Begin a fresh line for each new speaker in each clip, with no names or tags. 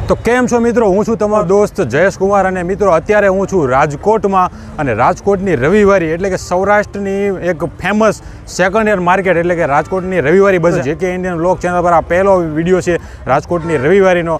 તો કેમ છો મિત્રો, હું છું તમારો દોસ્ત જયેશ કુમાર અને મિત્રો અત્યારે હું છું રાજકોટમાં અને રાજકોટની રવિવારી એટલે કે સૌરાષ્ટ્રની એક ફેમસ સેકન્ડ હેન્ડ માર્કેટ એટલે કે રાજકોટની રવિવારી બજાર જે કે ઇન્ડિયન વ્લોગ ચેનલ પર આ પહેલો વિડીયો છે રાજકોટની રવિવારીનો.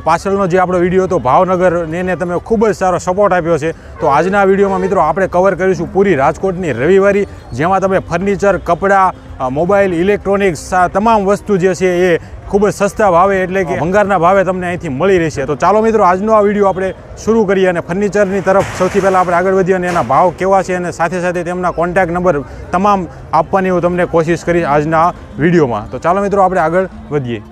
પાછળનો જે આપણો વિડીયો હતો ભાવનગર એને તમે ખૂબ જ સારો સપોર્ટ આપ્યો છે. તો આજના વિડીયોમાં મિત્રો આપણે કવર કરીશું પૂરી રાજકોટની રવિવારી, જેમાં તમે ફર્નિચર, કપડાં, મોબાઈલ, ઇલેક્ટ્રોનિક્સ તમામ વસ્તુ જે છે એ ખૂબ જ સસ્તા ભાવે એટલે કે ભંગારના ભાવે તમને અહીંથી મળી રહેશે. તો ચાલો મિત્રો આજનો આ વિડીયો આપણે શરૂ કરીએ અને ફર્નિચરની તરફ સૌથી પહેલાં આપણે આગળ વધીએ અને એના ભાવ કેવા છે અને સાથે સાથે તેમના કોન્ટેક્ટ નંબર તમામ આપવાની હું તમને કોશિશ કરીશ આજના વિડીયોમાં. તો ચાલો મિત્રો આપણે આગળ વધીએ.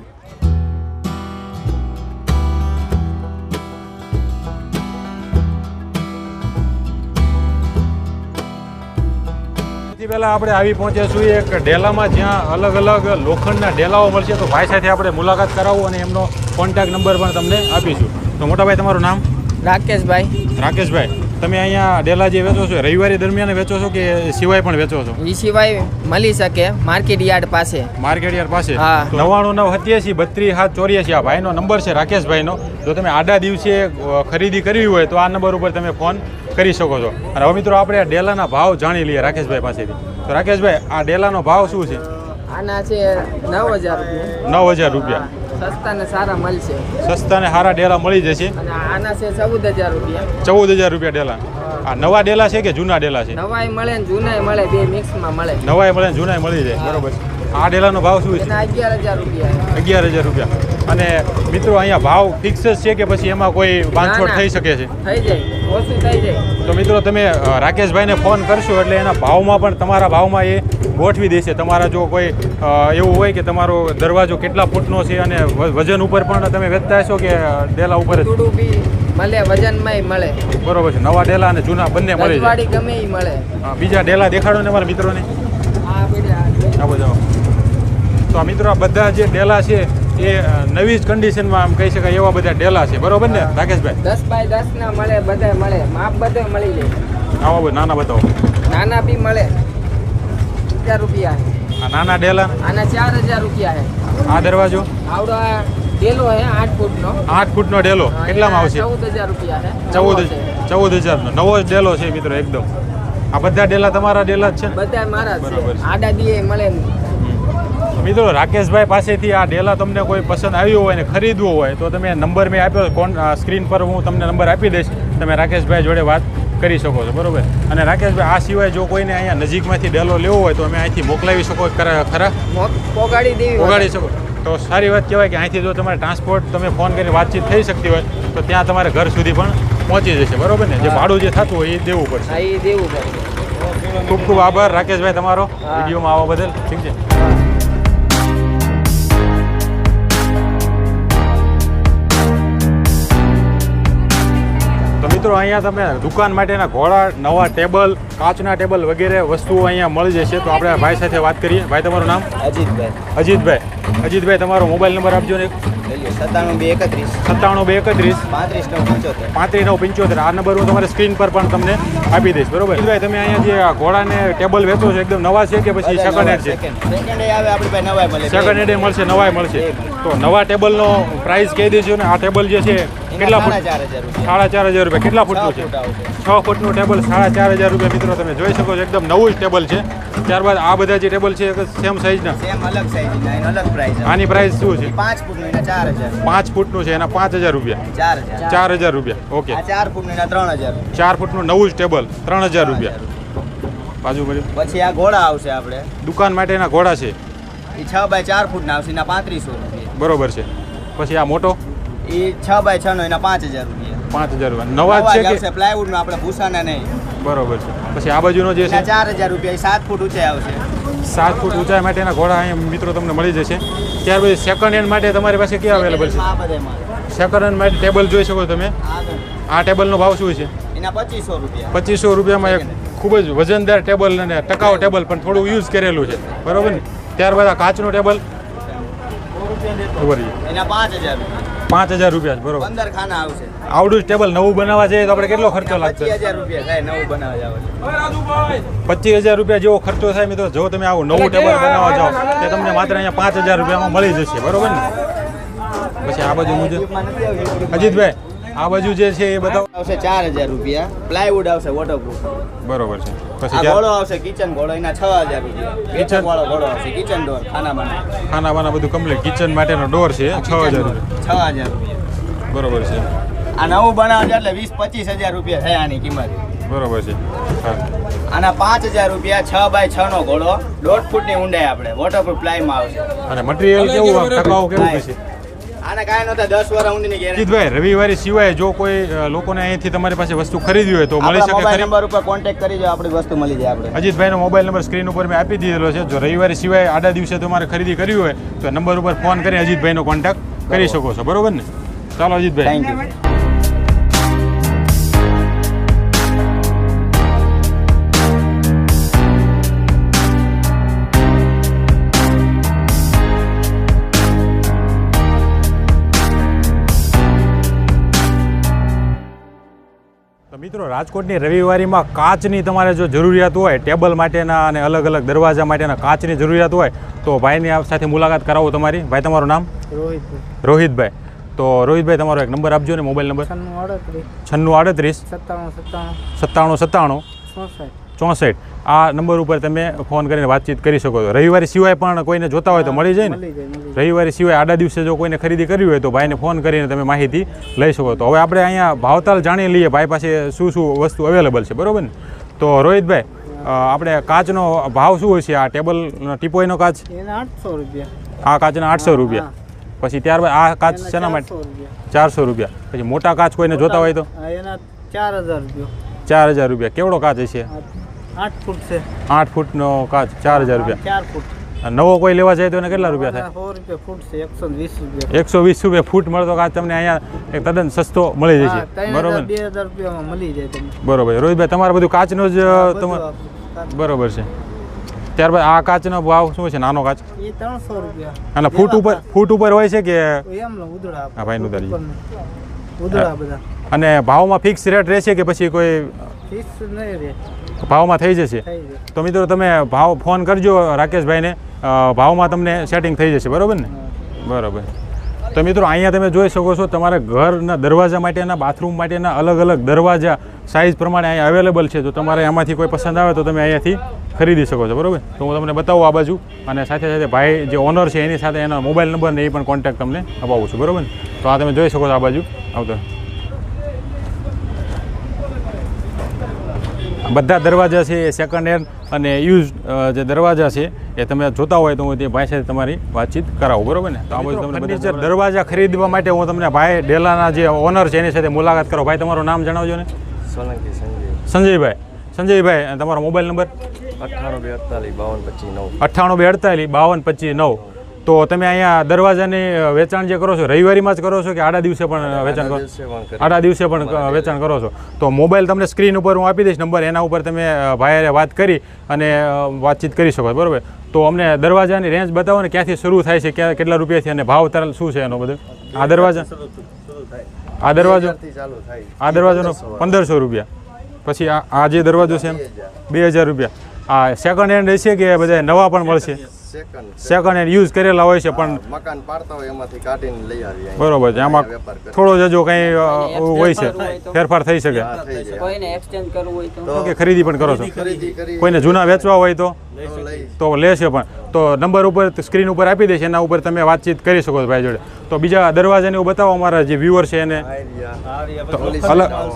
પહેલાં આપણે આવી પહોંચ્યા છીએ એક ડેલામાં જ્યાં અલગ અલગ લોખંડના ડેલાઓ મળશે. તો ભાઈ સાથે આપણે મુલાકાત કરાવું અને એમનો કોન્ટેક્ટ નંબર પણ તમને આપીશું. તો મોટાભાઈ તમારું નામ?
રાકેશભાઈ.
રાકેશભાઈ, તમે અહીંયા ડેલા જે વેચો છો રવિવારી દરમિયાન વેચો છો કે સિવાય પણ વેચો છો?
એ સિવાય મળી શકે માર્કેટ યાર્ડ પાસે.
માર્કેટ યાર્ડ પાસે?
હા.
99 87 32 784 આ ભાઈનો નંબર છે, રાકેશભાઈનો. જો તમે આડા દિવસે ખરીદી કરવી હોય તો આ નંબર ઉપર તમે ફોન કરી શકો છો. અને હવે મિત્રો આપણે ડેલાના ભાવ જાણી લઈએ રાકેશભાઈ પાસેથી. તો રાકેશભાઈ, આ ડેલાનો ભાવ શું છે?
આના છે 9000 રૂપિયા.
9000 રૂપિયા.
સસ્તા ને સારા મળશે.
સસ્તા ને સારા ડેલા મળી જશે.
અને આના છે 14000 રૂપિયા.
14000 રૂપિયા ડેલા. આ નવા ડેલા છે કે જૂના ડેલા છે?
નવાય મળે ને જૂનાય મળે, બે મિક્સમાં મળે.
નવાય મળે ને જૂનાય મળી જાય. બરોબર. આ ડેલાનો ભાવ શું છે?
11000 રૂપિયા.
11000 રૂપિયા. અને મિત્રો અહીંયા ભાવ ફિક્સ જ છે કે પછી એમાં કોઈ બાંધછોડ થઈ શકે છે?
થઈ જાય, ઓછું થઈ જાય.
તો મિત્રો તમે રાકેશભાઈને ફોન કરશો એટલે એના ભાવમાં પણ તમારા ભાવમાં એ ગોઠવી દેશે. તમારા જો કોઈ એવું હોય કે તમારો દરવાજો કેટલા ફૂટનો છે અને વજન ઉપર પણ તમે વેચતા હશો કે ડેલા ઉપર જ?
થોડું બી મળે, વજનમાંય મળે.
બરોબર છે. નવા ડેલા અને જૂના બંને મળી જાય.
ગમે એ મળે.
બીજા ડેલા દેખાડો ને અમારા મિત્રોને. આ બધા. તો આ મિત્રો આ બધા જે ડેલા છે એ નવી જ કન્ડિશનમાં આમ કહી શકાય એવા બધા ડેલા છે. બરોબર ને રાકેશભાઈ?
10 બાય 10 ના મળે, બધા મળે, માપ બધે મળી જાય.
આવા બધા નાના બતાવો.
નાના બી મળે. 1000 રૂપિયા.
આ નાના ડેલા
આના 4000 રૂપિયા છે.
આ દરવાજો
આવડો આ ડેલો હે 8 ફૂટનો.
8 ફૂટનો ડેલો કેટલામાં આવશે?
14000 રૂપિયા છે.
14000 નો નવો જ ડેલો છે મિત્રો એકદમ. આ બધા ડેલા તમારા ડેલા જ છે ને?
બધા મારા જ
બરાબર
છે.
છે.
આડા દીએ મળે.
મિત્રો રાકેશભાઈ પાસેથી આ ડેલા તમને કોઈ પસંદ આવ્યો હોય ને ખરીદવો હોય તો તમે નંબર મેં આપ્યો સ્ક્રીન પર, હું તમને નંબર આપી દઈશ. તમે રાકેશભાઈ જોડે વાત કરી શકો છો. બરોબર. અને રાકેશભાઈ આ સિવાય જો કોઈને અહીંયા નજીકમાંથી ડેલો લેવો હોય તો અમે અહીંથી મોકલાવી શકો ખરા?
પોગાડી દેવી.
પોગાડી શકો. તો સારી વાત કહેવાય કે અહીંથી જો તમારે ટ્રાન્સપોર્ટ તમે ફોન કરીને વાતચીત થઈ શકતી હોય તો ત્યાં તમારે ઘર સુધી પણ પહોંચી જશે. બરોબર ને? જે ભાડું જે થતું હોય એ દેવું પડશે.
હા, એ દેવું પડશે.
ખૂબ ખૂબ આભાર રાકેશભાઈ તમારો વિડીયોમાં આવવા બદલ. ઠીક છે. મિત્રો અહીંયા તમે દુકાન માટેના ઘોડા, નવા ટેબલ, કાચના ટેબલ વગેરે વસ્તુઓ અહીંયા મળી જશે. તો આપણે ભાઈ સાથે વાત કરીએ. ભાઈ તમારું નામ?
અજીતભાઈ.
અજીતભાઈ તમારો મોબાઈલ નંબર આપજો ને.
97
35 આ નંબર હું તમારે સ્ક્રીન પર પણ તમને આપી દઈશ. બરોબર ભાઈ, તમે અહીંયા જે ઘોડાને ટેબલ વેચો છો એકદમ નવા છે કે પછી સેકન્ડ હેન્ડ છે? સેકન્ડ હેન્ડ મળશે, નવાય મળશે. તો નવા ટેબલનો પ્રાઇસ કહી દેજો ને. આ ટેબલ જે છે કેટલા ફૂટ? 4500 રૂપિયા. કેટલા ફૂટનું છે? 6 ફૂટનું ટેબલ 4500 રૂપિયા. મિત્રો તમે જોઈ શકો છો એકદમ નવું જ ટેબલ છે. ત્યારબાદ આ બધા જે ટેબલ છે સેમ સાઈઝના?
અલગ સાઈઝ, અલગ પ્રાઇસ.
આની પ્રાઇસ શું છે?
5 ફૂટનું એના 4000.
5 ફૂટનું છે એના 5000 રૂપિયા. 4000 રૂપિયા. ઓકે.
4 ફૂટનું એના 3000.
4 ફૂટનું નવું જ ટેબલ 3000 રૂપિયા. બાજુ કર્યું.
પછી આ ઘોડા આવશે આપણે
દુકાન માટેના ઘોડા છે
એ 6 બાય 4 ફૂટના આવશે એના 3500 રૂપિયા.
બરોબર છે. પછી આ મોટો
એ 6 બાય 6 નો એના 5000 રૂપિયા.
5000 રૂપિયા. નવા જ છે કે
પ્લાયવુડ નો? આપણે ભૂસાના નહીં.
બરોબર છે. પછી આ બાજુનો જે છે
4000 રૂપિયા. 7 ફૂટ ઊંચાઈ આવશે.
7 ફૂટ ઊંચાઈ માટેના ઘોડા અહીંયા મિત્રો તમને મળી જશે. ત્યાર પછી સેકન્ડ હેન્ડ માટે તમારી પાસે ક્યાં અવેલેબલ છે?
આ બધામાં
સેકન્ડ હેન્ડ માટે ટેબલ જોઈ શકો તમે. આ ટેબલનો ભાવ શું છે?
એના 2500 રૂપિયા.
2500 રૂપિયામાં એક ખૂબ જ વજનદાર ટેબલ અને ટકાઉ ટેબલ પણ થોડું યુઝ કરેલું છે. બરોબર ને? ત્યારબાદ આ કાચનું ટેબલ
એના 5000 રૂપિયા.
5000 રૂપિયા. બરોબર.
15 ખાના આવશે.
આવડું ટેબલ નવું બનાવવા જઈએ તો આપણે કેટલો ખર્ચો લાગશે?
25000 રૂપિયા થાય નવું બનાવવા જાવ.
25000 રૂપિયા જેવો ખર્ચો થાય મિત્રો. જો તમે આવું નવું ટેબલ બનાવવા જાઓ તો તમને માત્ર અહીંયા 5000 રૂપિયામાં મળી જશે. બરોબર ને? પછી આ બાજુ મુજબ
ગિફ્ટમાં નથી આવ્યું.
અજીતભાઈ આ બાજુ જે છે એ બતાવો.
આવશે 4000 રૂપિયા. પ્લાયવુડ આવશે વોટરપ્રૂફ.
બરોબર છે. પછી
આ
ત્યાં
ઘોડો આવશે કિચન ઘોડો, એના 6000 રૂપિયા. કિચન વાળો ઘોડો આવશે, કિચન ડોર, ખાના બાના
ખાના બાના બધું કમ્પ્લીટ કિચન માટેનો ડોર છે 6000 રૂપિયા.
6000 રૂપિયા.
બરોબર છે.
આ નવું બનાવશે એટલે 20-25 હજાર રૂપિયા થાય આની કિંમત.
બરોબર છે. હા
આના 5000 રૂપિયા. 6x6 નો ઘોડો, 1.5 ફૂટની ઊંડાઈ આપણે વોટરપ્રૂફ પ્લાયમાં આવશે.
અને મટીરિયલ કેવું આમ ટકાઉ કેવું છે?
આને કાંઈ નહોતા 10 વર્ષ સુધીની ગેરંટી.
અજીતભાઈ રવિવારે સિવાય જો કોઈ લોકોને અહીંથી તમારી પાસે વસ્તુ ખરીદવી હોય તો મળી શકે
મોબાઈલ
ખરી?
નંબર ઉપર કોન્ટેક્ટ કરી જો, આપણી વસ્તુ મળી જાય આપણે.
અજીતભાઈનો મોબાઈલ નંબર સ્ક્રીન ઉપર મેં આપી દીધેલો છે. જો રવિવારે સિવાય આડા દિવસે તમારે ખરીદી કરવી હોય તો નંબર ઉપર ફોન કરી અજીતભાઈનો કોન્ટેક્ટ કરી શકો છો. બરોબર ને? ચાલો અજીતભાઈ.
Thank you.
તો મિત્રો રાજકોટની રવિવારીમાં કાચની તમારે જો જરૂરિયાત હોય ટેબલ માટેના અને અલગ અલગ દરવાજા માટેના કાચની જરૂરિયાત હોય તો ભાઈની સાથે મુલાકાત કરાવો તમારી. ભાઈ તમારું નામ? રોહિતભાઈ. તો રોહિતભાઈ તમારો એક નંબર આપજો ને, મોબાઈલ નંબર. 9638 9797 64. આ નંબર ઉપર તમે ફોન કરીને વાતચીત કરી શકો છો. રવિવારે સિવાય પણ કોઈને જોતા હોય તો મળી જાય ને? રવિવારે સિવાય આડા દિવસે જો કોઈને ખરીદી કરવી હોય તો ભાઈને ફોન કરીને તમે માહિતી લઈ શકો. તો હવે આપણે અહીંયા ભાવતાલ જાણી લઈએ ભાઈ પાસે શું શું વસ્તુ અવેલેબલ છે. બરોબર ને? તો રોહિતભાઈ આપણે કાચનો ભાવ શું હોય છે? આ ટેબલ ટીપોઈનો કાચ
800 રૂપિયા.
આ કાચના 800 રૂપિયા. પછી ત્યારબાદ આ કાચ શેના માટે? 400 રૂપિયા. પછી મોટા કાચ કોઈને જોતા હોય તો
એના 4000 રૂપિયા.
4000 રૂપિયા. કેવડો કાચ હશે?
8 ફૂટ છે.
8 ફૂટનો કાચ 4000 રૂપિયા.
4 ફૂટ.
નવો કોઈ લેવા જાય તો એને કેટલા રૂપિયા થાય?
100 રૂપિયા ફૂટ છે. 120 રૂપિયા.
120 રૂપિયા ફૂટ મળતો કાચ તમને અહીંયા એક તદ્દન સસ્તો મળી જશે. બરોબર ને?
2000 રૂપિયામાં મળી જાય તમને.
બરોબર. રોહિતભાઈ તમારે બધું કાચનો જ તમારે બરોબર છે. ત્યારબાદ આ કાચનો ભાવ શું છે? નાનો કાચ
એ 300 રૂપિયા.
અને ફૂટ ઉપર હોય છે કે
એમ નો ઉધડા.
હા ભાઈનું ઉધારી.
ઉધડા બધા.
અને ભાવમાં ફિક્સ રેટ રહેશે કે પછી કોઈ
ફિક્સ નહીં રે.
ભાવમાં થઈ જશે?
થઈ જાય.
તો મિત્રો તમે ભાવ ફોન કરજો રાકેશભાઈને, ભાવમાં તમને સેટિંગ થઈ જશે. બરોબર ને? બરોબર. તો મિત્રો અહીંયા તમે જોઈ શકો છો તમારા ઘરના દરવાજા માટેના, બાથરૂમ માટેના અલગ અલગ દરવાજા સાઇઝ પ્રમાણે અહીંયા અવેલેબલ છે. તો તમારે આમાંથી કોઈ પસંદ આવે તો તમે અહીંયાથી ખરીદી શકો છો. બરોબર? તો હું તમને બતાવું આ બાજુ, અને સાથે સાથે ભાઈ જે ઓનર છે એની સાથે એનો મોબાઈલ નંબર ને એ પણ કોન્ટેક્ટ તમને અપાવું છું. બરોબર ને? તો આ તમે જોઈ શકો છો આ બાજુ આવતો બધા દરવાજા છે એ સેકન્ડ હેન્ડ અને યુઝ જે દરવાજા છે એ તમે જોતા હોય તો હું તે ભાઈ સાથે તમારી વાતચીત કરાવું. બરોબર ને? તો આ બધું તમને ફર્નિચર દરવાજા ખરીદવા માટે હું તમને ભાઈ ડેલાના જે ઓનર છે એની સાથે મુલાકાત કરો. ભાઈ તમારું નામ જણાવજો ને.
સોલંકી
સંજયભાઈ. સંજયભાઈ તમારો મોબાઈલ નંબર?
98
5248 તો તમે અહીંયા દરવાજાની વેચાણ જે કરો છો રવિવારીમાં જ કરો છો કે આડા દિવસે પણ વેચાણ કરો? આડા દિવસે પણ વેચાણ કરો છો. તો મોબાઈલ તમને સ્ક્રીન ઉપર હું આપી દઈશ નંબર, એના ઉપર તમે ભાઈ વાત કરી અને વાતચીત કરી શકો. બરાબર? તો અમને દરવાજાની રેન્જ બતાવો ને, ક્યાંથી શરૂ થાય છે, ક્યાં કેટલા રૂપિયાથી અને ભાવ તરલ શું છે એનો બધું? આ દરવાજો 1500 રૂપિયા. પછી આ જે દરવાજો છે એમ 2000 રૂપિયા. આ સેકન્ડ હેન્ડ હશે કે બધા નવા પણ મળશે? સેકન્ડ હેન્ડ યુઝ કરેલા હોય છે પણ
મકાન પાડતા હોય એમાંથી કાઢીને લઈ આવીએ.
બરોબર છે. આમાં થોડો જજો કંઈ હોય છે ફેરફાર થઈ શકે
કોઈને એક્સચેન્જ કરવું હોય તો
કે ખરીદી પણ કરો છો?
ખરીદી કરી
કોઈને જૂના વેચવા હોય તો
તો લઈ
લેશે પણ. તો નંબર ઉપર સ્ક્રીન ઉપર આપી દઈશ, એના ઉપર તમે વાતચીત કરી શકો છો ભાઈ જોડે. તો બીજા દરવાજાને એવું બતાવો અમારા જે વ્યુઅર છે એને. તો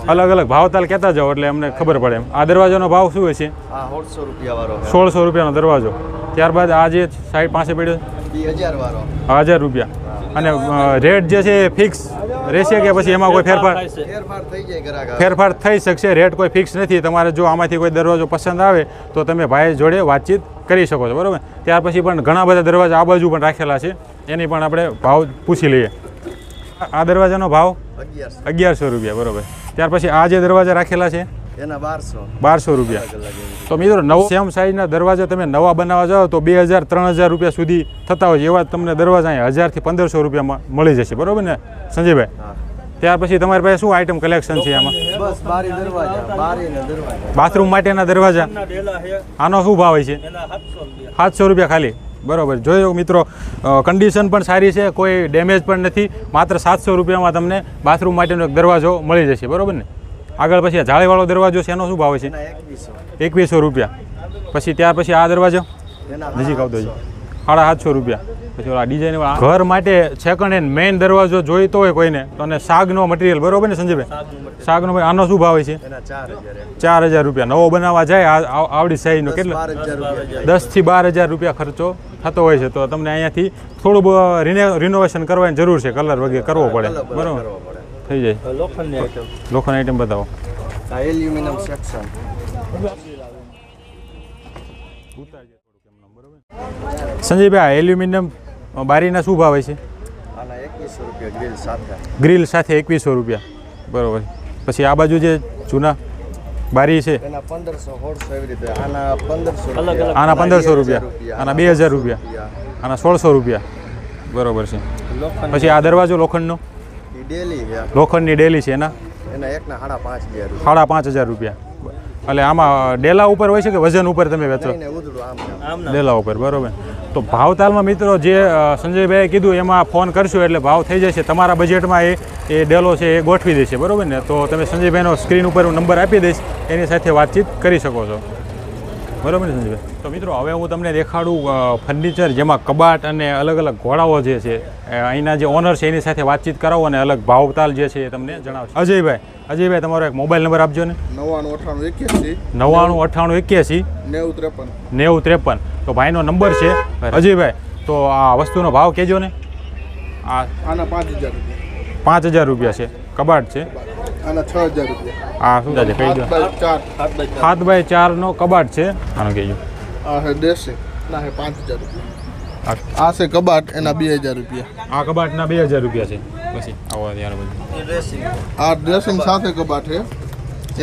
અલગ અલગ ભાવતાલ કહેતા જાઓ એટલે અમને ખબર પડે એમ. આ દરવાજાનો ભાવ શું હશે?
આ 1600 રૂપિયા વાળો
1600 રૂપિયાનો દરવાજો. ત્યારબાદ આ જે સાઈડ પાસે પડ્યો
2000 વાળો
1000 રૂપિયા. અને રેટ જે છે એ ફિક્સ રહેશે કે પછી એમાં કોઈ ફેરફાર?
ફેરફાર થઈ જાય ગ્રાહક.
ફેરફાર થઈ શકશે, રેટ કોઈ ફિક્સ નથી. તમારે જો આમાંથી કોઈ દરવાજો પસંદ આવે તો તમે ભાઈ જોડે વાતચીત કરી શકો છો. બરાબર? ત્યાર પછી પણ ઘણા બધા દરવાજા આ બાજુ પણ રાખેલા છે, એની પણ આપણે ભાવ પૂછી લઈએ. આ દરવાજાનો ભાવ 1100 રૂપિયા. બરાબર? ત્યાર પછી આ જે દરવાજા રાખેલા છે
એના
1200 રૂપિયા. તો મિત્રો નવો સેમ સાઇઝના દરવાજા તમે નવા બનાવવા જાઓ તો 2000-3000 રૂપિયા સુધી થતા હોય છે. એવા તમને દરવાજા અહીંયા 1000 થી 1500 રૂપિયામાં મળી જશે. બરાબર ને સંજયભાઈ? ત્યાર પછી તમારી પાસે શું આઈટમ કલેક્શન છે આમાં?
બસ બારી દરવાજા, બારી ને દરવાજા.
બાથરૂમ માટેના દરવાજા આનો શું ભાવ હોય છે? 700 રૂપિયા ખાલી. બરાબર. જોયો મિત્રો, કન્ડિશન પણ સારી છે, કોઈ ડેમેજ પણ નથી. માત્ર 700 રૂપિયામાં તમને બાથરૂમ માટેનો એક દરવાજો મળી જશે, બરાબર ને. આગળ પછી આ જાળીવાળો દરવાજો છે, એનો શું ભાવ છે?
એના 2100.
2100 રૂપિયા. પછી ત્યાર પછી આ દરવાજો
એના
નજીક આવતો છે, 750 રૂપિયા. પછી ઓલા ડિઝાઇન ઘર માટે સેકન્ડ હેન્ડ મેઇન દરવાજો જોઈતો હોય કોઈને તો અને સાગનો મટીરિયલ, બરોબર ને સંજયભાઈ? સાગનો આનો શું ભાવ છે?
એના 4000.
4000 રૂપિયા. નવો બનાવવા જાય આવડી સાઈઝનો કેટલો?
12000 રૂપિયા.
10 થી 12000 રૂપિયા ખર્ચો થતો હોય છે. તો તમને અહીંયાથી થોડું રિનોવેશન કરવાની જરૂર છે, કલર વગેરે કરવો પડે, બરાબર? થઈ જાય. લોખંડ આઈટમ બતાવો.
આ એલ્યુમિનિયમ સેક્શન.
સંજયભાઈ, આ એલ્યુમિનિયમ બારીના શું ભાવ છે?
આના 2100 રૂપિયા ગ્રીલ સાથે.
ગ્રીલ સાથે 2100 રૂપિયા, બરોબર. પછી આ બાજુ જે જૂના બારી છે
એના 1500 1600 એવી રીતે. આના 1500.
આના 1500 રૂપિયા, આના 2000 રૂપિયા, આના 1600 રૂપિયા, બરોબર છે. પછી આ દરવાજો લોખંડનો,
ઈ ડેલી છે.
લોખંડની ડેલી છે, એના
એકના 5500 રૂપિયા.
5500 રૂપિયા. એટલે આમાં ડેલા ઉપર હોય છે કે વજન ઉપર તમે વેચો?
ને ઉધડું આમ
ડેલા ઉપર, બરોબર. તો ભાવતાલમાં મિત્રો જે સંજયભાઈએ કીધું એમાં ફોન કરશો એટલે ભાવ થઈ જશે. તમારા બજેટમાં એ ડેલો છે એ ગોઠવી દેશે, બરોબર ને. તો તમે સંજયભાઈનો સ્ક્રીન ઉપર નંબર આપી દઈશ, એની સાથે વાતચીત કરી શકો છો, બરોબર ને સંજયભાઈ? તો મિત્રો હવે હું તમને દેખાડું ફર્નિચર, જેમાં કબાટ અને અલગ અલગ ઘોડાઓ જે છે, અહીંના જે ઓનર છે એની સાથે વાતચીત કરાવો અને અલગ ભાવતાલ જે છે એ તમને જણાવશો. અજયભાઈ તમારો એક મોબાઈલ નંબર આપજો ને.
99
98 9053 તો ભાઈનો નંબર છે. અજયભાઈ, તો આ વસ્તુનો ભાવ કહેજો ને.
આના 5000 રૂપિયા.
5000 રૂપિયા છે કબાટ છે.
આના 6000 રૂપિયા.
આ શું છે કહી દો. 7x4 નો કબાટ છે, આનો કહેજો.
આ હે ડ્રેસિંગ ના હે 5000 રૂપિયા. આ છે કબાટ, એના 2000 રૂપિયા.
આ કબાટના 2000 રૂપિયા છે. પછી આવો ત્યાર પછી
આ ડ્રેસિંગ સાથે કબાટ છે,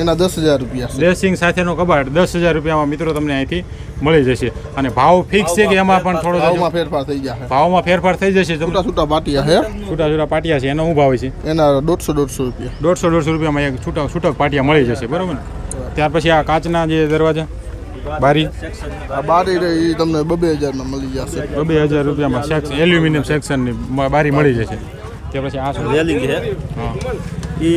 એના 10000 રૂપિયા છે.
ડ્રેસિંગ સાથેનો કબાટ 10000 રૂપિયામાં મિત્રો તમને અહીંથી મળી જશે. અને ભાવ ફિક્સ છે કે એમાં પણ થોડો
ભાવમાં ફેરફાર થઈ જશે.
ભાવમાં ફેરફાર થઈ જશે?
છૂટા છૂટા પાટિયા છે.
છૂટા પાટિયા છે, એનો શું ભાવ છે?
એના 150 રૂપિયા.
150 રૂપિયામાં એક છૂટક પાટિયા મળી જશે, બરોબર ને. ત્યાર પછી આ કાચના જે દરવાજા બારી,
આ બારી રહી એ તમને 2000 માં મળી જશે.
2000 રૂપિયામાં સેક્શન એલ્યુમિનિયમ સેક્શનની બારી મળી જશે. ત્યાર પછી આ શું?
રેલિંગ છે,
હા,
એ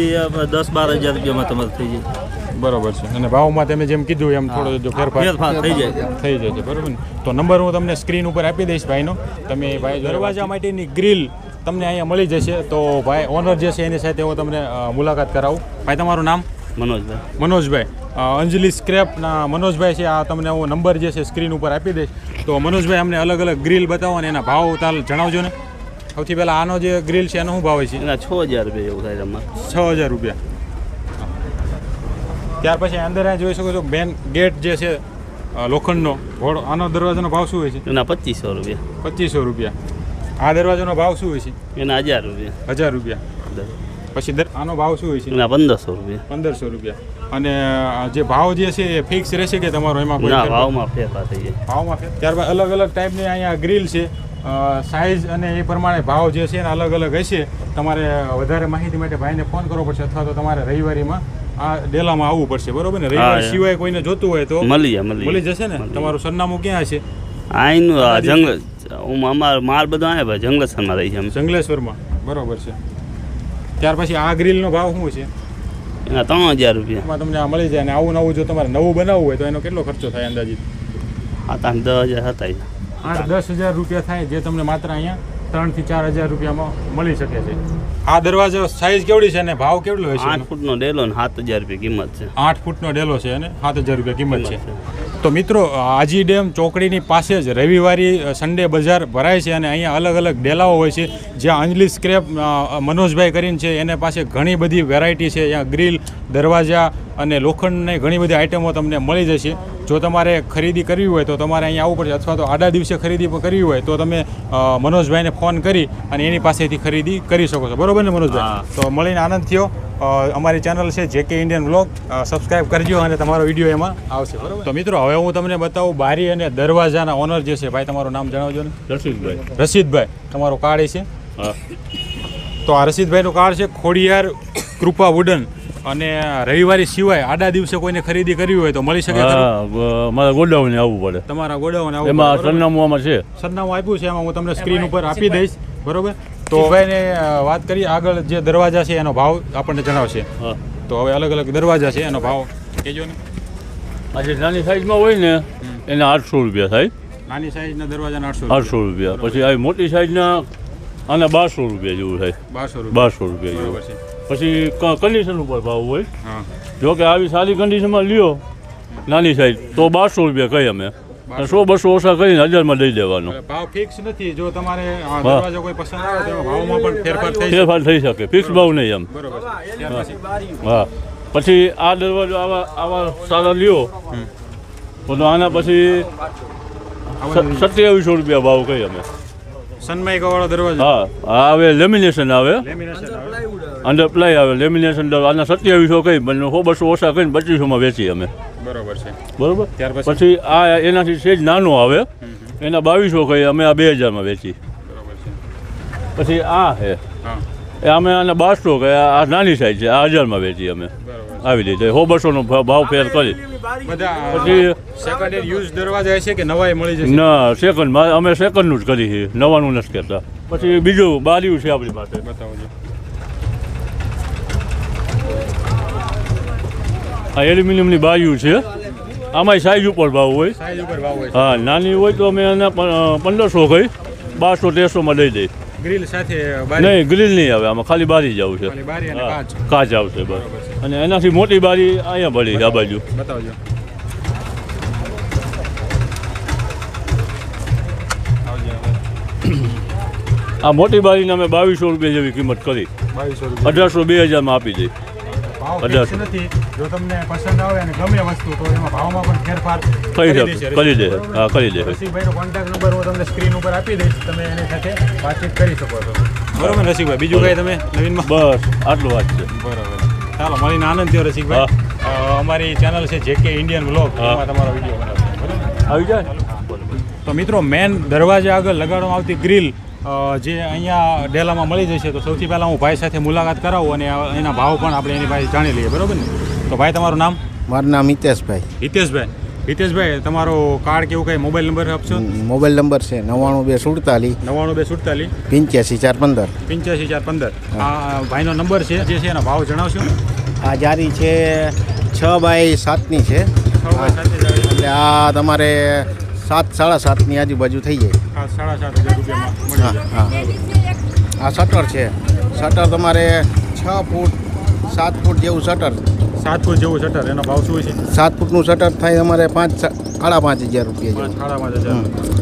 10-12 હજાર રૂપિયામાં તમારે થઈ જાય.
બરોબર છે. અને ભાવમાં તમે જેમ કીધું એમ થોડો જો ફેરફાર
થઈ જાય.
થઈ જશે, બરોબર ને. તો નંબર હું તમને સ્ક્રીન ઉપર આપી દઈશ ભાઈનો. તમે ભાઈ દરવાજા માટેની ગ્રીલ તમને અહીંયા મળી જશે. તો ભાઈ ઓનર જે છે એની સાથે હું તમને મુલાકાત કરાવું. ભાઈ તમારું નામ? મનોજભાઈ. અંજલિ સ્ક્રેપના મનોજભાઈ છે. આ તમને હું નંબર જે છે સ્ક્રીન ઉપર આપી દઈશ. તો મનોજભાઈ અમને અલગ અલગ ગ્રીલ બતાવો અને એના ભાવ તાલ જણાવજો ને. સૌથી પહેલાં આનો જે ગ્રીલ છે એનો શું ભાવ છે?
એના 6000 રૂપિયા જેવું થાય તમારે.
6000 રૂપિયા. ત્યાર પછી અંદર આ જોઈ શકો છો મેન ગેટ જે છે લોખંડનો ઘોડો, આનો દરવાજાનો ભાવ શું હોય છે?
એના 2500 રૂપિયા.
2500 રૂપિયા. આ દરવાજાનો ભાવ શું હોય છે?
એના 1000 રૂપિયા.
1000 રૂપિયા. પછી આનો ભાવ શું હોય છે?
એના 1500 રૂપિયા.
1500 રૂપિયા. અને જે ભાવ જે છે એ ફિક્સ રહેશે કે તમારો એમાં કોઈ
ના,
ફેરફાર?
ભાવમાં ફેરફાર થઈ જાય.
ભાવમાં ત્યારબાદ અલગ અલગ ટાઈપની અહીંયા ગ્રીલ છે. સાઇઝ અને એ પ્રમાણે ભાવ જે છે એના અલગ અલગ હશે. તમારે વધારે માહિતી માટે ભાઈને ફોન કરવો પડશે, અથવા તો તમારે રવિવારીમાં આ ડેલામાં આવવું પડશે, બરોબર ને. રવિવાર સિવાય કોઈને જોતું હોય તો મળી જશે ને. તમારું સરનામું ક્યાં છે?
આઈનું જંગલ, અમારો માલ બધો આવે ભાઈ જંગલેશ્વરમાં રહી છે.
જંગલેશ્વરમાં, બરોબર છે. ત્યાર પછી આ ગ્રીલનો ભાવ શું છે?
એના 3000 રૂપિયા.
એમાં તમને આ મળી જાય. અને આવું નવું જો તમારે નવું બનાવવું હોય તો એનો કેટલો ખર્ચો થાય અંદાજિત?
8-10 હતા.
8-10 હજાર રૂપિયા થાય, જે તમને માત્ર અહીંયા 3 થી 4000 રૂપિયામાં મળી શકે છે. આ દરવાજો સાઈઝ કેવડી છે અને ભાવ કેટલો હશે?
8 ફૂટનો ડેલો ને 7000 રૂપિયા કિંમત છે.
8 ફૂટનો ડેલો છે અને 7000 રૂપિયા કિંમત છે. તો મિત્રો, આજી ડેમ ચોકડીની પાસે જ રવિવારી સન્ડે બજાર ભરાય છે અને અહીંયા અલગ અલગ ડેલાઓ હોય છે. જ્યાં અંજલિ સ્ક્રેપ મનોજભાઈ કરીને છે એને પાસે ઘણી બધી વેરાયટી છે. અહીંયા ગ્રીલ, દરવાજા અને લોખંડની ઘણી બધી આઇટમો તમને મળી જશે. જો તમારે ખરીદી કરવી હોય તો તમારે અહીંયા આવવું પડશે, અથવા તો આડા દિવસે ખરીદી કરવી હોય તો તમે મનોજભાઈને ફોન કરી અને એની પાસેથી ખરીદી કરી શકો છો, બરોબર ને મનોજભાઈ? તો મળીને આનંદ થયો. અમારી ચેનલ છે જેકે ઇન્ડિયન વ્લોગ, સબસ્ક્રાઇબ કરજો અને તમારો વિડીયો એમાં આવશે, બરોબર? તો મિત્રો, હવે હું તમને બતાવું બારી અને દરવાજાના ઓનર જે છે. ભાઈ તમારું નામ જણાવજો ને. રશીદભાઈ. તમારો કાર્ડ છે? તો આ રશીદભાઈનું કાર્ડ છે ખોડિયાર કૃપા વુડન. અને રવિવારે સિવાય આડા દિવસે કોઈને ખરીદી કરવી હોય તો મળી શકે ખરું?
હા મારે ગોડાઉને આવવું પડે
તમારા ગોડાઉન આવું
એમાં
બરોબર?
સરનામું આમાં છે
સરનામું આપ્યું છે એમાં હું તમને સ્ક્રીન ઉપર આપી દઈશ બરોબર. તો હવે એને વાત કરીએ આગળ જે દરવાજા છે એનો ભાવ આપણને જણાવશે.
હા
તો હવે અલગ અલગ દરવાજા છે એનો ભાવ કહેજો ને.
આ જે નાની સાઈઝમાં હોય ને એના 800 રૂપિયા થાય
નાની સાઈઝના દરવાજાના 800
800 રૂપિયા પછી આવી મોટી સાઈઝના આના 1200 રૂપિયા જેવું થાય
1200 રૂપિયા
1200 રૂપિયા
બરોબર
જેવું
છે.
પછી કન્ડિશન ઉપર ભાવ હોય
હા
જો કે આવી સારી કન્ડિશનમાં લ્યો નાની સાઈઝ તો 1200 રૂપિયા કહી અમે 100-200 ઓછા કરીને 1000માં દઈ દેવાનો
એટલે ભાવ ફિક્સ નથી. જો તમારે આ દરવાજો કોઈ પસંદ આવે તો એમાં ભાવમાં પણ ફેરફાર થઈ શકે.
ફેરફાર થઈ શકે ફિક્સ ભાવ નહીં એમ
બરોબર. ત્યાર પછી
હા પછી આ દરવાજો આવા સારા લ્યો તો આના પછી 2700 રૂપિયા ભાવ કહી અમે
સનમાઇકા વાળો દરવાજો
હા આ આવે લેમિનેશન આવે
લેમિનેશન આવે
અંડર પ્લાય આવે લેમિનેશન આના 2700 કહી બંને 100-200 ઓછા કરીને 2500માં વેચીએ અમે
બરોબર છે.
બરોબર
ત્યાર પછી
પછી આ એનાથી સેજ નાનો આવે એના 2200 કહી અમે આ 2000માં વેચી
બરોબર છે.
પછી આ છે
હા
એ અમે આને 1200 કહે આ નાની સાઈઝ છે આ 1000માં વેચી અમે
બરોબર.
આવી રીતે 100-200નો ભાવ ફેર કરી
બધા
પછી
સેકન્ડ હેન્ડ યુઝ દરવાજા હશે કે નવાઈ મળી જશે?
ના સેકન્ડમાં અમે સેકન્ડનું જ કરી છે નવાનું નથી કહેતા પછી બીજું બારીયું છે આપણી પાસે
બતાવજો.
આ એલ્યુમિનિયમની બારીયું છે આમાંય સાઈઝ ઉપર ભાવ હોય
સાઈઝ ઉપર ભાવ હોય છે.
હા નાની હોય તો અમે એને 1500 કહી 1200-1300માં દઈ દઈ
ગ્રીલ સાથે બારી
નહીં ગ્રીલ નહીં આવે આમાં ખાલી બારી જ આવશે
ખાલી બારી અને
હા,
કાચ.
કાચ આવશે બસ અને એનાથી મોટી બારી અહીંયા પડી આ બાજુ
બતાવજો.
આ મોટી બારીને અમે 2200 રૂપિયા જેવી કિંમત કરી
2200
1800-2000માં
રૂપિયા
આપી દઈ
ભાવ
અઢારસો.
ફિક્સ નથી. જો તમને પસંદ આવે અને ગમે વસ્તુ તો એમાં ભાવમાં પણ ફેરફાર
કરી
દેશે.
શકે કરી દે હા કરી દે
રસિકભાઈનો કોન્ટેક્ટ નંબર હું તમને સ્ક્રીન ઉપર આપી દઈશ. તમે એની સાથે વાતચીત કરી શકો છો. બરોબર ને રસિકભાઈ? બીજું કઈ તમે નવીનમાં?
બસ આટલું વાત છે
બરોબર. ચાલો મળીને આનંદ થયો રસિકભાઈ. અમારી ચેનલ છે જેકે ઇન્ડિયન વ્લોગ, એમાં તમારો વિડીયો બનાવશે. બરોબર.
આવી જાય
તો મિત્રો મેન દરવાજા આગળ લગાડવામાં આવતી ગ્રીલ જે અહીંયા ડેલામાં મળી જશે. તો સૌથી પહેલાં હું ભાઈ સાથે મુલાકાત કરાવું અને એના ભાવ પણ આપણે એની પાસે જાણી લઈએ. બરોબર ને? તો ભાઈ તમારું નામ?
મારું નામ હિતેશભાઈ.
હિતેશભાઈ. હિતેશભાઈ તમારો કાર્ડ કેવું કંઈ મોબાઈલ નંબર આપશો?
મોબાઈલ નંબર છે 9247
9247
85415.
85415. આ ભાઈનો નંબર છે જે છે એનો ભાવ જણાવશો?
આ જારી છે 6x7ની છે
6x7
એટલે આ તમારે 7-7.5ની આજુબાજુ થઈ જાય.
7,500 રૂપિયામાં મળી
હા
જાય.
હા આ શટર છે. શટર તમારે 6 ફૂટ 7 ફૂટ જેવું શટર
7 ફૂટ જેવું શટર. એનો ભાવ શું છે?
7 ફૂટનું શટર થાય તમારે 5,500 રૂપિયા જેવું.
5,500.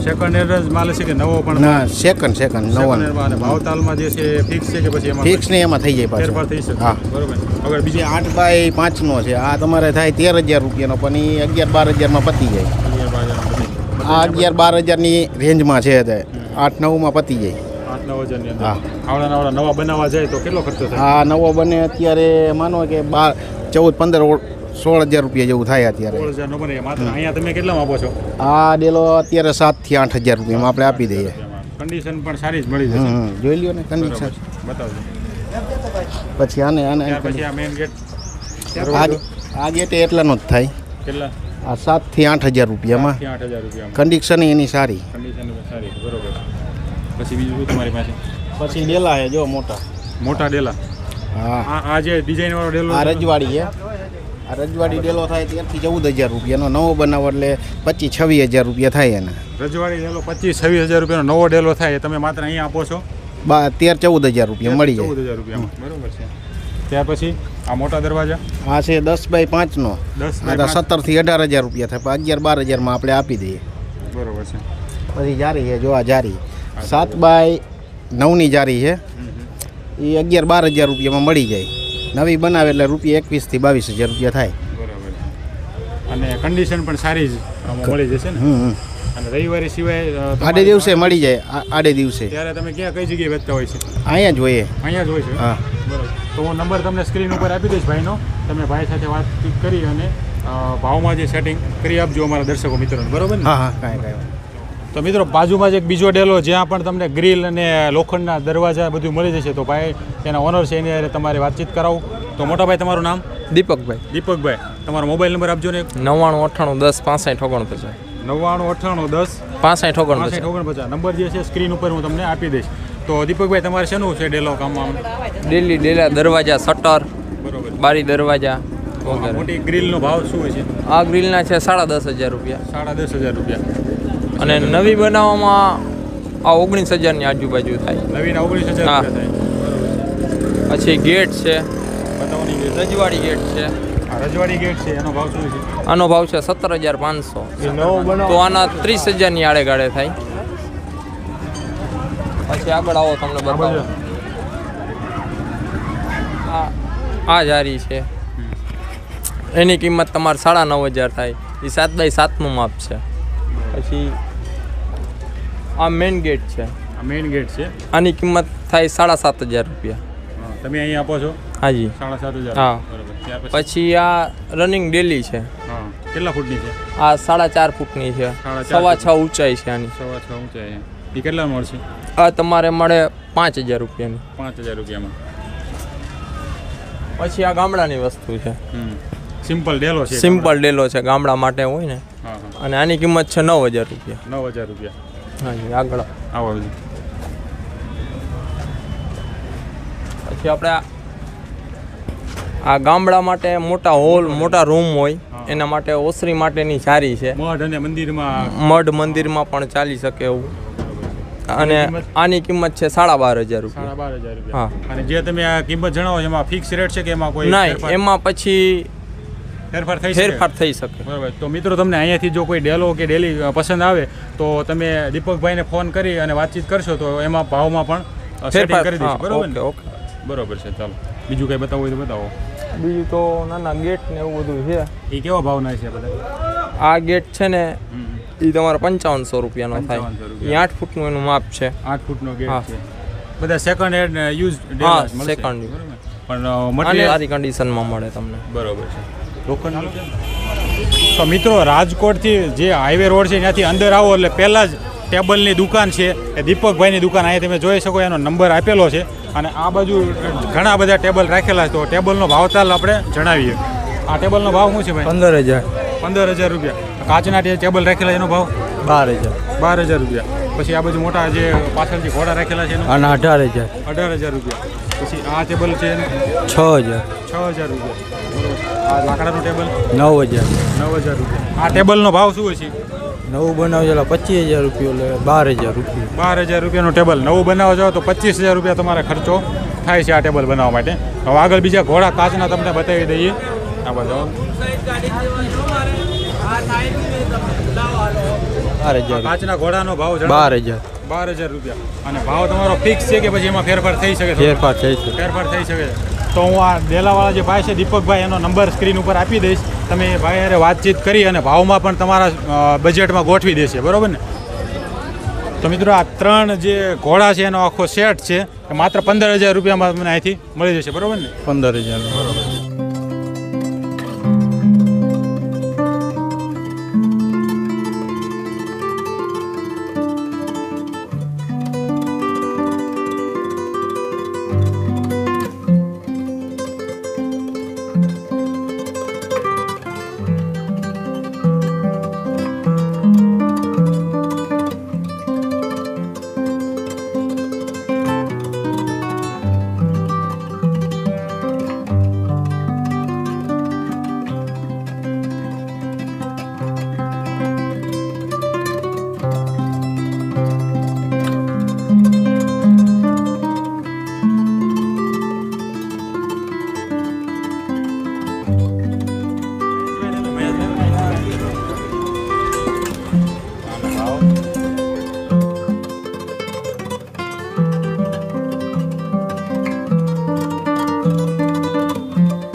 સેકન્ડ હેન્ડ માલ છે કે નવો પણ?
ના સેકન્ડ
સેકન્ડ
નવો
હેન્ડમાં. અને ભાવતાલમાં જે છે ફિક્સ છે કે પછી એમાં
ફિક્સ ને એમાં થઈ જાય
ફેરફાર
પાછું.
થઈ શકે?
હા.
બરોબર. આગળ બીજી
8x5નો છે. આ તમારે થાય 13,000 રૂપિયાનો પણ એ 11-12,000માં પતી જાય. આ 11-12,000ની રેન્જમાં છે 8-9માં પતી જાય.
8-9 હજારની અંદર.
હા.
આવડા નવા બનાવવા જાય તો કેટલો ખર્ચો થાય?
આ નવો બને અત્યારે માનો કે 14-15-16,000 રૂપિયા જેવું થાય અત્યારે.
16,000 નો બને. માત્ર અહીંયા તમે કેટલામાં આપો છો?
આ ડેલો અત્યારે 7,000 થી 8,000 રૂપિયામાં આપણે આપી દઈએ.
કન્ડિશન પણ સારી જ મળી જશે.
જોઈ લ્યો ને કન્ડિશન.
બતાવજો.
પછી આને
ત્યાર પછી આ મેઇન ગેટ
આ ગેટ એટલાનો જ થાય.
કેટલા?
આ 7,000 થી 8,000 રૂપિયામાં.
8,000 રૂપિયામાં.
કન્ડિશન એની સારી.
કન્ડિશન સારી. બરોબર. પછી બીજું શું તમારી પાસે?
પછી ડેલા છે જો મોટા.
મોટા ડેલા.
હા
આ જે ડિઝાઇન વાળો ડેલો
આ રજવાડી છે. આ રજવાડી ડેલો થાય 13,000 થી 14,000 રૂપિયાનો. નવો બનાવો એટલે 25-26,000 રૂપિયા થાય એને.
રજવાડી ડેલો 25-26,000 રૂપિયાનો નવો ડેલો થાય એ તમે માત્ર અહીંયા આપો છો?
13-14,000 રૂપિયા મળી જાય.
14,000 રૂપિયામાં. બરોબર છે. ત્યાર પછી આ મોટા દરવાજા
આ છે 10x5નો.
10
આ 17,000 થી 18,000 રૂપિયા થાય. 11-12,000માં આપણે આપી દઈએ.
બરોબર છે.
પછી જારી છે જો આ જારી 7x9ની જારી છે. એ 11-12,000 રૂપિયામાં મળી જાય. નવી બનાવે એટલે રૂપિયા 21,000 થી 22,000 રૂપિયા થાય.
બરોબર. અને કન્ડિશન પણ સારી જ આમાં મળી જશે ને? અને રવિવારે સિવાય
આડે દિવસે મળી જાય. આડે દિવસે
ત્યારે તમે ક્યાં કઈ જગ્યાએ વેચતા હોય છે?
અહીંયા જ જોઈએ.
અહીંયા જ હોય છે?
હા
બરોબર. તો હું નંબર તમને સ્ક્રીન ઉપર આપી દઈશ ભાઈનો. તમે ભાઈ સાથે વાતચીત કરી અને ભાવમાં જે સેટિંગ કરી આપજો અમારા દર્શકો મિત્રોને. બરોબર ને?
હા કાંઈ
તો મિત્રો બાજુમાં જ એક બીજો ડેલો જ્યાં પણ તમને ગ્રીલ અને લોખંડના દરવાજા બધું મળી જશે. તો ભાઈ એના ઓનર છે એની હારે તમારે વાતચીત કરાવું. તો મોટાભાઈ તમારું નામ?
દીપકભાઈ.
દીપકભાઈ, તમારો મોબાઈલ નંબર આપજો ને.
9998106549.
9998106549 નંબર જે છે સ્ક્રીન ઉપર હું તમને આપી દઈશ. તો દીપકભાઈ તમારે શેનું છે ડેલો કામમાં?
ડેલા દરવાજા, શટર,
બરોબર.
બારી દરવાજા વગેરે.
મોટી ગ્રીલનો ભાવ શું હોય છે?
આ ગ્રીલના છે 10,500 રૂપિયા.
10,500 રૂપિયા.
અને નવી બનાવવામાં આ 19,000ની આજુબાજુ થાય.
નવીના 19,000
હા.
રૂપિયા થાય.
પછી ગેટ છે,
બતાવવાની ગેટ.
રજવાડી ગેટ છે.
આ રજવાડી ગેટ છે, એનો ભાવ શું છે?
આનો ભાવ છે 17,500. તો આના 30,000ની આડે ગાડે થાય. પછી આગળ આવો તમને બતાવો. આ જારી છે, એની કિંમત તમારે 9,500 થાય. એ 7x7નું માપ છે. પછી આ મેઇન ગેટ છે,
આ મેઇન ગેટ છે.
આની કિંમત થાય 7,500 રૂપિયા.
તમે અહીં આપો છો?
હાજી.
7,500.
હા.
બરોબર. ત્યાર પછી
પછી આ રનિંગ ડેલી છે.
હા, કેટલા ફૂટની છે?
આ 4.5 ફૂટની છે. 6.5 ઊંચાઈ છે આની.
6.5 ઊંચાઈ. એ કેટલા મળશે?
આ તમારે મળે 5,000 રૂપિયાની.
5,000 રૂપિયામાં.
પછી આ ગામડાની વસ્તુ છે,
સિમ્પલ ડેલો છે.
સિમ્પલ ડેલો છે, ગામડા માટે હોય ને.
હા હા.
અને આની કિંમત છે 9,000 રૂપિયા.
9,000 રૂપિયા.
હાજી. આગળ
આવો બધું.
પછી આપણે આ ગામડા માટે મોટા હોલ, મોટા રૂમ હોય એના માટે ઓસરી માટેની જારી છે.
મઢ અને મંદિરમાં.
મઢ મંદિરમાં પણ ચાલી શકે એવું. અને આની કિંમત છે 12,500 રૂપિયા.
12,500 રૂપિયા.
હા.
અને જે તમે આ કિંમત જણાવો એમાં ફિક્સ રેટ છે કે એમાં કોઈ
નહીં,
ફેરફાર?
એમાં પછી
ફેરફાર થઈ શકે?
ફેરફાર થઈ શકે.
બરાબર. તો મિત્રો તમને અહીંયાથી જો કોઈ ડેલો કે ડેલી પસંદ આવે તો તમે દીપકભાઈને ફોન કરી અને વાતચીત કરશો તો એમાં ભાવમાં પણ સેટિંગ કરી દઈશું. બરાબર ને?
ઓકે.
બરોબર છે. ચાલો બીજું કંઈ બતાવવું હોય તો બતાવો.
બીજું તો નાના ગેટ ને એવું બધું છે.
એ કેવા ભાવના છે બધા?
આ ગેટ છે ને એ તમારે 5,500 રૂપિયાનો થાય.
55
એ 8 ફૂટનું એનું માપ છે.
8 ફૂટનો
હા.
ગેટ છે. બધા સેકન્ડ હેન્ડ યુઝ
હા, second.
પણ
અને
મટીરિયલ
સારી કન્ડિશનમાં મળે તમને.
બરોબર છે. તો મિત્રો રાજકોટથી જે હાઈવે રોડ છે ત્યાંથી અંદર આવો એટલે પહેલાં જ ટેબલની દુકાન છે એ દીપકભાઈની દુકાન. અહીંયા તમે જોઈ શકો એનો નંબર આપેલો છે. અને આ બાજુ ઘણા બધા ટેબલ રાખેલા છે. તો ટેબલનો ભાવતાલ આપણે જણાવીએ. આ ટેબલનો ભાવ શું છે ભાઈ?
15,000.
15,000 રૂપિયા. કાચના ટેબલ રાખેલા છે એનો ભાવ
12,000.
12,000 રૂપિયા. પછી આ બાજુ મોટા જે પાછળથી ઘોડા રાખેલા છે એનો
અને 18,000.
18,000 રૂપિયા. પછી આ ટેબલ છે એનો
6,000.
6,000 રૂપિયા. બરોબર. આ લાકડાનું ટેબલ
9,000.
9,000 રૂપિયા. આ ટેબલનો ભાવ શું હોય છે?
નવું બનાવેલા 25,000 રૂપિયા, એટલે 12,000 રૂપિયા.
12,000 રૂપિયાનું ટેબલ નવું બનાવવા જાઓ તો 25,000 રૂપિયા તમારે ખર્ચો થાય છે આ ટેબલ બનાવવા માટે. હવે આગળ બીજા ઘોડા કાચના તમને બતાવી દઈએ. આ બધા
12,000.
કાચના ઘોડાનો ભાવ
12,000.
12,000 રૂપિયા. અને ભાવ તમારો ફિક્સ છે કે પછી એમાં ફેરફાર થઈ શકે?
ફેરફાર થઈ છે.
ફેરફાર થઈ શકે. તો હું આ ડેલાવાળા જે ભાઈ છે દીપકભાઈ એનો નંબર સ્ક્રીન ઉપર આપી દઈશ. તમે એ ભાઈ હારે વાતચીત કરી અને ભાવમાં પણ તમારા બજેટમાં ગોઠવી દેશે. બરાબર ને? તો મિત્રો આ 3 જે ઘોડા છે એનો આખો સેટ છે એ માત્ર 15,000 રૂપિયામાં તમને અહીંથી મળી જશે. બરાબર ને?
15,000.
બરાબર. ભાવ